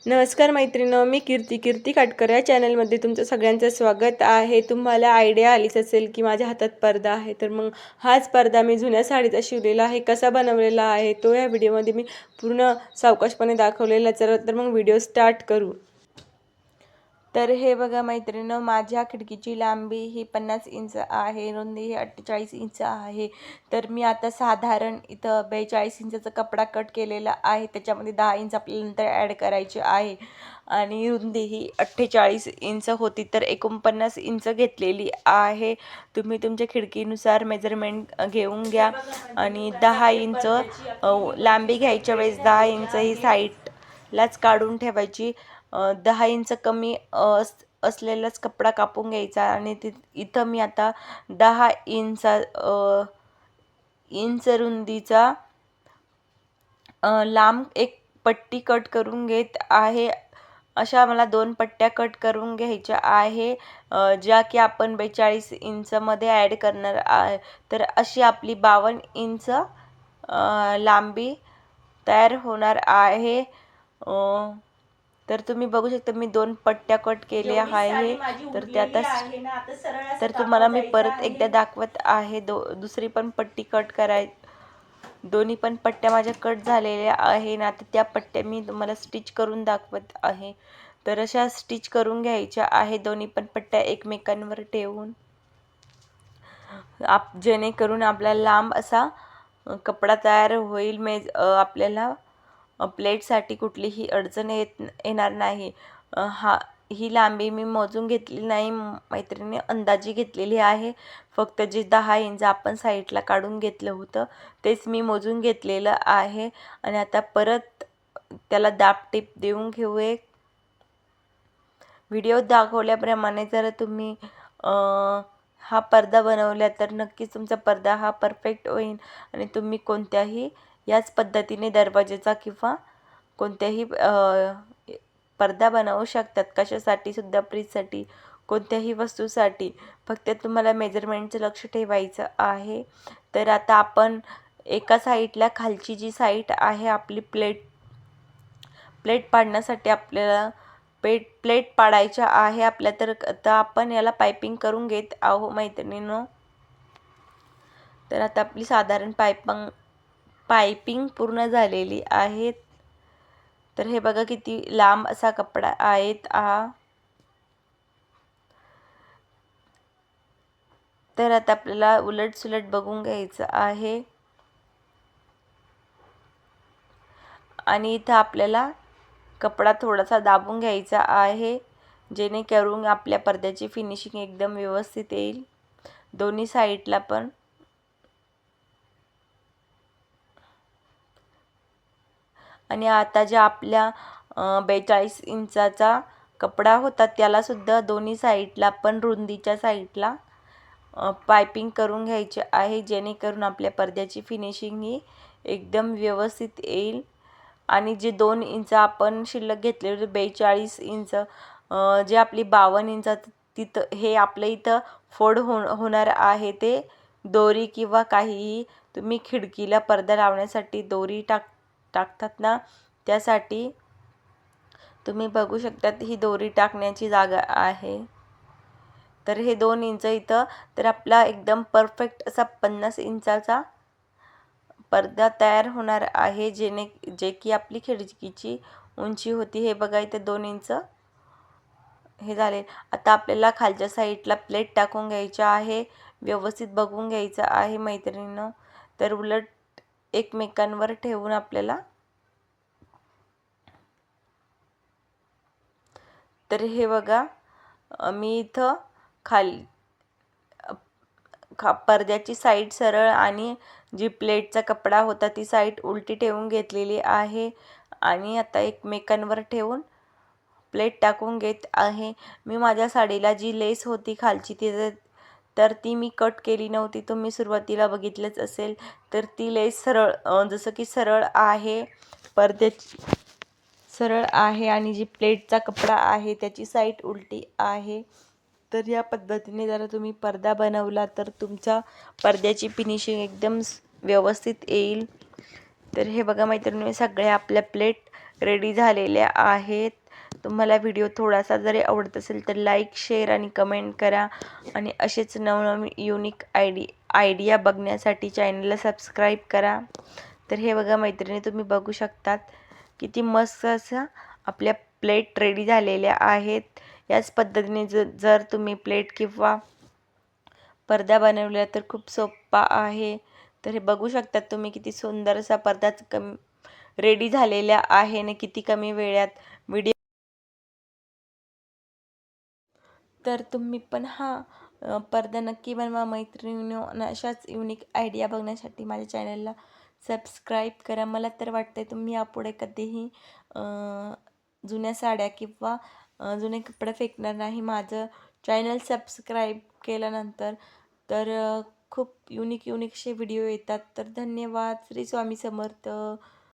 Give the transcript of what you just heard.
नमस्कार मैत्रिणींनो, मी कीर्ती काटकर या चॅनलमध्ये तुमचं सगळ्यांचं स्वागत आहे। तुम्हाला आयडिया आलीच असेल की माझ्या हातात पडदा आहे, तर मग हाच पडदा मी जुन्या साडीचा शिवलेला आहे। कसा बनवलेला आहे तो या व्हिडिओमध्ये मी पूर्ण सावकाशपणे दाखवलेला। तर मग व्हिडिओ स्टार्ट करू। तर हे बघा मैत्रिणींनो, माझ्या खिडकीची लांबी ही 50 इंच आहे, रुंदी ही 48 इंच आहे। तर मी आता साधारण इथं 42 इंचाचा कपडा कट केलेला आहे, त्याच्यामध्ये 10 इंच आपल्याला नंतर ॲड करायचे आहे आणि रुंदी ही 48 इंच होती, तर 49 इंच घेतलेली आहे। तुम्ही तुमच्या खिडकीनुसार मेजरमेंट घेऊन घ्या आणि 10 इंच लांबी घ्यायच्या वेळेस 10 इंच ही साईडलाच काढून ठेवायची। 10 इंच कमी असलेलाच कपडा कापून घ्यायचा आणि इथं मी आता 10 इंच रुंदीचा लांब एक पट्टी कट करून घेत आहे। अशा मला 2 पट्ट्या कट करून घ्यायच्या आहे, ज्या की आपण 42 इंचमध्ये ॲड करणार आहे। तर अशी आपली 52 इंच लांबी तयार होणार आहे। तर तुम्ही बघू शकता मी 2 पट्ट्या कट केल्या आहे। तर त्या तर तुम्हाला मी परत एकदा दाखवत आहे। दुसरी पण पट्टी कट दोन्ही पण पट्ट्या माझ्या कट झालेल्या आहे ना, आता त्या पट्ट्या मी तुम्हाला स्टिच करून दाखवत आहे। तर अशा स्टिच करून घ्यायच्या आहे दोन्ही पण पट्ट्या एकमेकांवर ठेवून, जेणेकरून आपला लांब असा कपडा तयार होईल। आपल्याला प्लेटसाठी कुठलीही अडचण येणार नाही। ही लांबी मी मोजून घेतली नाही मैत्रिणी, अंदाजी घेतलेली आहे। फक्त जे 10 इंच आपण साईडला काढून घेतलं होतं तेच मी मोजून घेतलेलं आहे। आणि आता परत त्याला दाबटीप देऊन घेऊ। एक व्हिडिओ दाखवल्याप्रमाणे जर तुम्ही हा पडदा बनवला तर नक्कीच तुमचा पडदा हा परफेक्ट होईल आणि तुम्ही कोणत्याही याच पद्धतीने दरवाजाचा किंवा कोणत्याही पडदा बनवू शकतात। कशासाठी सुद्धा, फ्रीजसाठी, कोणत्याही वस्तूसाठी। फक्त तुम्हाला मेजरमेंटचं लक्ष ठेवायचं आहे। तर आता आपण एका साईडला खालची जी साईड आहे आपली प्लेट पाडण्यासाठी आपल्याला प्लेट पाडायच्या आहे आपल्या। तर आता आपण याला पायपिंग करून घेत आहो मैत्रिणींनो। तर आता आपली साधारण पायपिंग पूर्ण झालेली आहे। तर हे बघा किती लांब असा कपडा आहे हा। तर आता आपल्याला उलट सुलट बघून घ्यायचं आहे आणि इथं आपल्याला कपडा थोडासा दाबून घ्यायचा आहे, जेणेकरून आपल्या पडद्याची फिनिशिंग एकदम व्यवस्थित येईल दोन्ही साईडला पण। आणि आता ज्या आपल्या 42 इंचाचा कपडा होता त्याला सुद्धा दोन्ही साईडला पण रुंदीच्या साईडला पायपिंग करून घ्यायचे आहे, जेणेकरून आपल्या पडद्याची फिनिशिंग ही एकदम व्यवस्थित येईल। आणि जे 2 इंच आपण शिल्लक घेतले होते 42 इंच, जे आपली 52 इंच तिथं हे आपल्या इथं फोड होणार आहे। ते दोरी किंवा काहीही तुम्ही खिडकीला पडदा लावण्यासाठी दोरी टाकतात ना, त्यासाठी तुम्ही बघू शकतात ही दोरी टाकण्याची जागा आहे। तर हे 2 इंच इथं, तर आपला एकदम परफेक्ट असा 50 इंचाचा पडदा तयार होणार आहे, जे की आपली खिडकीची उंची होती। हे बघा इथे 2 इंच हे झाले। आता आपल्याला खालच्या साईडला प्लेट टाकून घ्यायच्या आहे, व्यवस्थित बघून घ्यायचं आहे मैत्रिणींनो। तर उलट एकमेकांवर ठेवून आपल्याला, तर हे बघा मी इथं पडद्याची साईड सरळ आणि जी प्लेटचा कपडा होता ती साईड उलटी ठेवून घेतलेली आहे आणि आता एकमेकांवर ठेवून प्लेट टाकून घेत आहे। मी माझ्या साडीला जी लेस होती खालची तर ती मी कट केली नव्हती, तुम्ही सुरुवातीला बघितलंच असेल। तर ती लेस जसं की सरळ आहे, पडद्याची सरळ आहे आणि जी प्लेटचा कपडा आहे त्याची साईड उलटी आहे। तर या पद्धतीने जर तुम्ही पडदा बनवला तर तुमच्या पडद्याची फिनिशिंग एकदम व्यवस्थित येईल। तर हे बघा मैत्रिणी, सगळ्या आपल्या प्लेट रेडी झालेल्या आहेत. तुम्हाला व्हिडिओ थोडासा जरी आवडत असेल तर लाईक, शेअर आणि कमेंट करा. आणि असेच नवनवीन युनिक आयडिया बघण्यासाठी चॅनलला सबस्क्राईब करा. तर हे बघा मैत्रिणी, तुम्ही बघू शकतात किती मस्त असं आपल्या प्लेट रेडी झालेल्या आहेत. याच पद्धतीने जर तुम्ही प्लेट किंवा पडदा बनवला तर खूप सोपा आहे. तर हे बघू शकतात तुम्ही किती सुंदर असा पडदा रेडी झालेला आहे आणि किती कमी वेळात व्हिडिओ. तर तुम्ही पण पडदा नक्की बनवा मैत्रिणींनो. आणि अशाच युनिक आयडिया बघण्यासाठी माझ्या चॅनलला सबस्क्राईब करा. मला तर वाटतंय तुम्ही यापुढे कधीही जुन्या साड्या किंवा जुने कपडे फेकणार नाही माझं चॅनल सबस्क्राईब केल्यानंतर. तर खूप युनिक असे व्हिडिओ येतात. तर धन्यवाद. श्री स्वामी समर्थ.